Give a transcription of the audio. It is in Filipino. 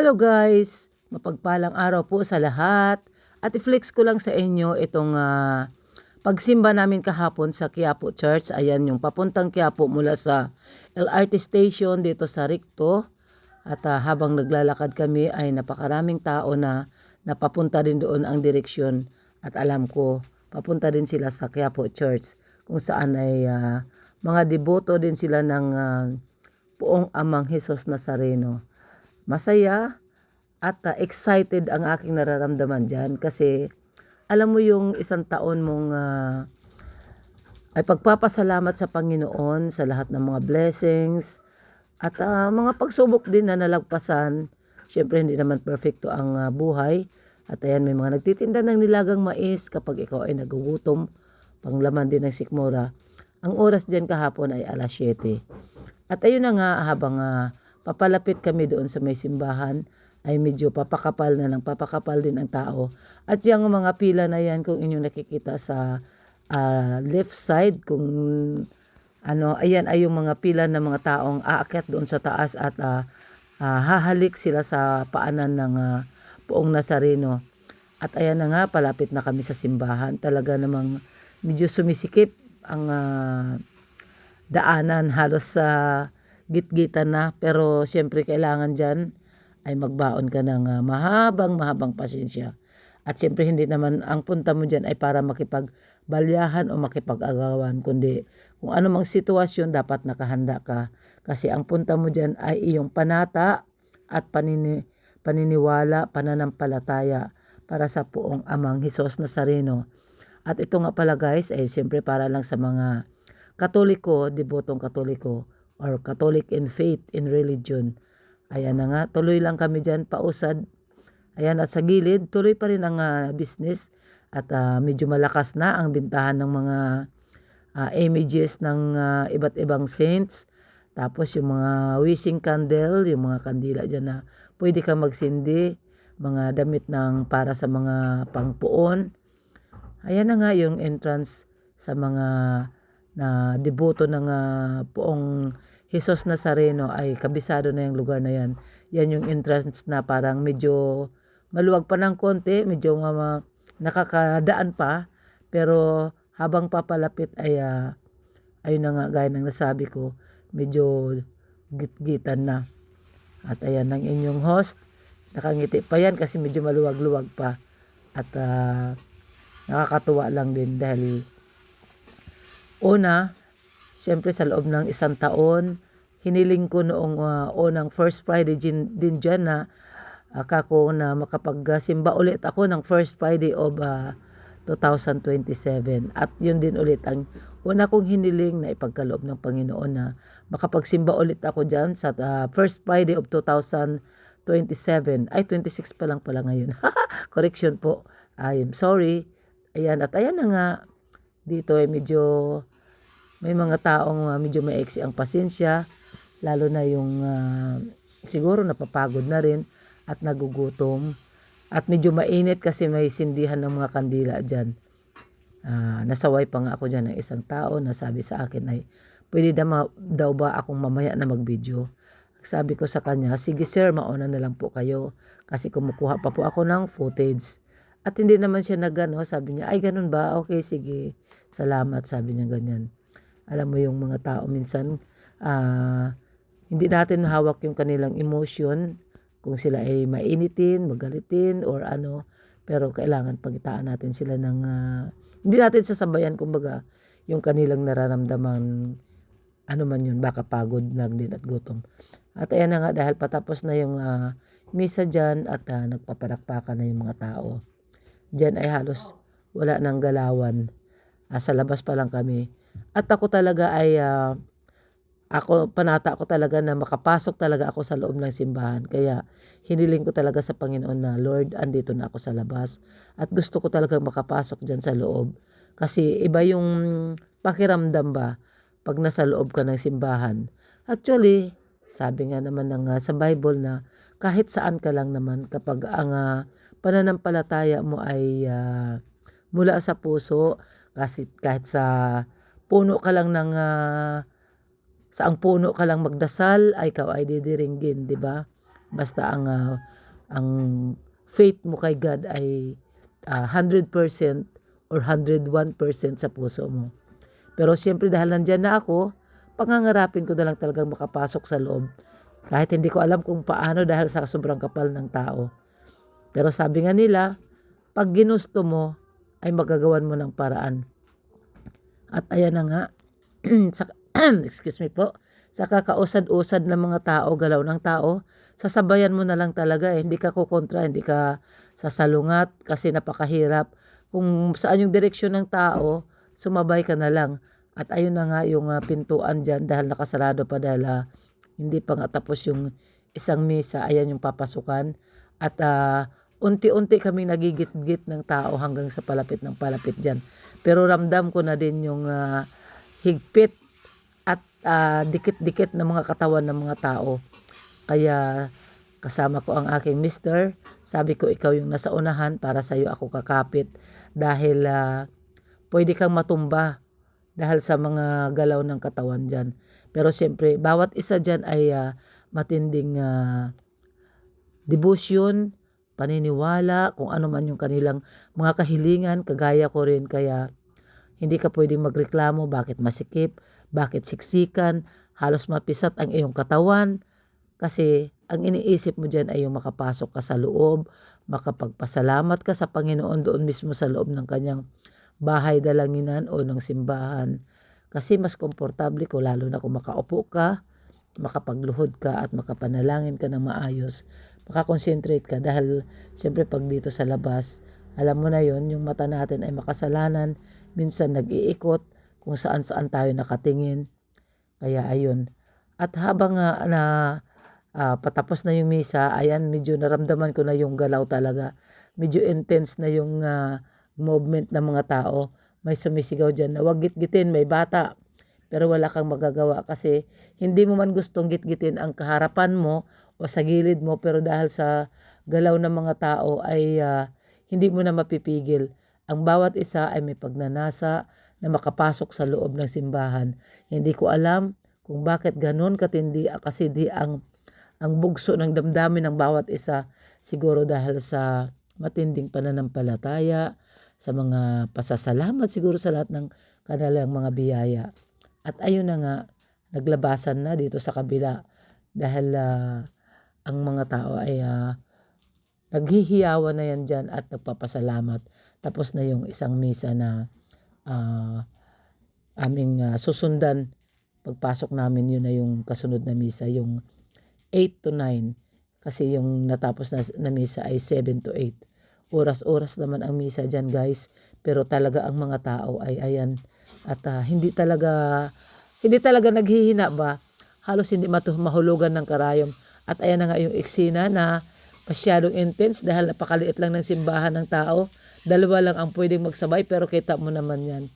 Hello guys! Mapagpalang araw po sa lahat. At i-flex ko lang sa inyo itong pagsimba namin kahapon sa Quiapo Church. Ayan yung papuntang Quiapo mula sa LRT station dito sa Ricto. At habang naglalakad kami ay napakaraming tao na napapunta din doon ang direksyon. At alam ko, papunta din sila sa Quiapo Church kung saan ay mga deboto din sila ng Poong Amang Hesus Nazareno. Masaya at excited ang aking nararamdaman dyan kasi alam mo yung isang taon mong ay pagpapasalamat sa Panginoon sa lahat ng mga blessings at mga pagsubok din na nalagpasan. Siyempre hindi naman perfecto ang buhay at ayan may mga nagtitinda ng nilagang mais kapag ikaw ay nagugutom, panglaman din ng sikmura. Ang oras dyan kahapon ay alas 7. At ayun na nga habang papalapit kami doon sa may simbahan ay medyo papakapal din ang tao. At yung mga pila na yan kung inyong nakikita sa left side kung ayan ay yung mga pila ng mga taong aakyat doon sa taas at hahalik sila sa paanan ng Poong Nazareno. At ayan na nga palapit na kami sa simbahan. Talaga namang medyo sumisikip ang daanan halos sa gitgitan na, pero siyempre kailangan dyan ay magbaon ka ng mahabang pasensya. At siyempre hindi naman ang punta mo dyan ay para makipagbalyahan o makipag-agawan, kundi kung anumang sitwasyon dapat nakahanda ka. Kasi ang punta mo dyan ay iyong panata at paniniwala, pananampalataya para sa Poong Amang Hesus Nazareno. At ito nga pala guys ay siyempre para lang sa mga Katoliko, debotong Katoliko, or Catholic in faith, in religion. Ayan na nga, tuloy lang kami dyan, pausad. Ayan, at sa gilid, tuloy pa rin ang business. At medyo malakas na ang bintahan ng mga images ng iba't ibang saints. Tapos yung mga wishing candle, yung mga kandila dyan na pwede kang magsindi. Mga damit ng para sa mga pangpuon. Ayan na nga yung entrance sa mga na deboto ng Poong Hesus Nazareno ay kabisado na yung lugar na yan. Yan yung entrance na parang medyo maluwag pa ng konti, medyo nakakadaan pa. Pero habang papalapit ay ayun na nga gaya ng nasabi ko, medyo gitgitan na. At ayan ang inyong host. Nakangiti pa yan kasi medyo maluwag-luwag pa. At nakakatuwa lang din dahil una, siyempre sa loob ng isang taon, hiniling ko noong unang First Friday din dyan na ako na makapagsimba ulit ako ng First Friday of 2027. At yun din ulit ang una kong hiniling na ipagkaloob ng Panginoon na makapagsimba ulit ako dyan sa First Friday of 2027. Ay, 26 pa lang pala ngayon. Correction po. I am sorry. Ayan, at ayan na nga. Dito ay medyo may mga taong medyo maiksi ang pasensya, lalo na yung siguro napapagod na rin at nagugutom. At medyo mainit kasi may sindihan ng mga kandila dyan. Nasaway pa nga ako dyan ng isang tao na sabi sa akin ay, pwede daw ba akong mamaya na mag-video? Sabi ko sa kanya, sige sir, mauna na lang po kayo kasi kumukuha pa po ako ng footage. At hindi naman siya nagano, sabi niya, ay ganun ba? Okay, sige. Salamat, sabi niya ganyan. Alam mo yung mga tao minsan, hindi natin hawak yung kanilang emotion, kung sila ay mainitin, magalitin, or ano. Pero kailangan pagitaan natin sila ng, hindi natin sasabayan, kumbaga, yung kanilang nararamdaman, ano man yun, baka pagod lang din at gutom. At ayan na nga, dahil patapos na yung misa dyan at nagpaparakpakan na yung mga tao. Diyan ay halos wala nang galawan. Sa labas pa lang kami. At ako talaga ay, panata ko talaga na makapasok talaga ako sa loob ng simbahan. Kaya hiniling ko talaga sa Panginoon na, Lord, andito na ako sa labas. At gusto ko talaga makapasok dyan sa loob. Kasi iba yung pakiramdam ba pag nasa loob ka ng simbahan. Actually, sabi nga naman sa Bible na kahit saan ka lang naman kapag ang pananampalataya mo ay mula sa puso, kasi kahit sa puno ka lang ng sa ang puno ka lang magdasal ay ikaw ay didiringgin, di ba? Basta ang faith mo kay God ay 100% or 101% sa puso mo. Pero siyempre dahil nandyan na ako, pangangarapin ko na lang talagang makapasok sa loob. Kahit hindi ko alam kung paano dahil sa sobrang kapal ng tao. Pero sabi nga nila, pag ginusto mo, ay magagawan mo ng paraan. At ayan na nga, sa, excuse me po, sa kakausad-usad ng mga tao, galaw ng tao, sasabayan mo na lang talaga eh. Hindi ka kukontra, hindi ka sasalungat kasi napakahirap. Kung saan yung direksyon ng tao, sumabay ka na lang. At ayun na nga yung pintuan dyan dahil nakasarado pa dahil hindi pa nga tapos yung isang misa, ayan yung papasukan. At unti-unti kaming nagigit-git ng tao hanggang sa palapit ng palapit dyan. Pero ramdam ko na din yung higpit at dikit-dikit na mga katawan ng mga tao. Kaya kasama ko ang aking mister. Sabi ko, ikaw yung nasa unahan, para sa'yo ako kakapit. Dahil pwede kang matumba dahil sa mga galaw ng katawan dyan. Pero siyempre, bawat isa dyan ay matinding devotion, paniniwala, kung ano man yung kanilang mga kahilingan, kagaya ko rin. Kaya hindi ka pwedeng magreklamo, bakit masikip, bakit siksikan, halos mapisat ang iyong katawan. Kasi ang iniisip mo dyan ay yung makapasok ka sa loob, makapagpasalamat ka sa Panginoon doon mismo sa loob ng kanyang bahay dalanginan o ng simbahan. Kasi mas komportable ko, lalo na kung makaupo ka, makapagluhod ka at makapanalangin ka ng maayos, makakonsentrate ka. Dahil siyempre pag dito sa labas, alam mo na yon, yung mata natin ay makasalanan, minsan nag-iikot kung saan-saan tayo nakatingin. Kaya ayun. At habang patapos na yung misa, ayan, medyo naramdaman ko na yung galaw talaga. Medyo intense na yung movement ng mga tao. May sumisigaw dyan na wag gitgitin, may bata. Pero wala kang magagawa kasi hindi mo man gustong gitgitin ang kaharapan mo o sa gilid mo, pero dahil sa galaw ng mga tao ay hindi mo na mapipigil. Ang bawat isa ay may pagnanasa na makapasok sa loob ng simbahan. Hindi ko alam kung bakit ganun katindi kasi di ang bugso ng damdamin ng bawat isa. Siguro dahil sa matinding pananampalataya, sa mga pasasalamat siguro sa lahat ng kanilang mga biyaya. At ayun na nga, naglabasan na dito sa kabila dahil ang mga tao ay naghihiyawan na yan dyan at nagpapasalamat. Tapos na yung isang misa na aming susundan. Pagpasok namin, yun na yung kasunod na misa, yung 8 to 9. Kasi yung natapos na misa ay 7 to 8. Oras-oras naman ang misa dyan, guys. Pero talaga ang mga tao ay ayan. At hindi talaga naghihina ba? Halos hindi mahulugan ng karayom. At ayan na nga yung eksena na masyadong intense dahil napakaliit lang ng simbahan ng tao. 2 lang ang pwedeng magsabay, pero kita mo naman yan.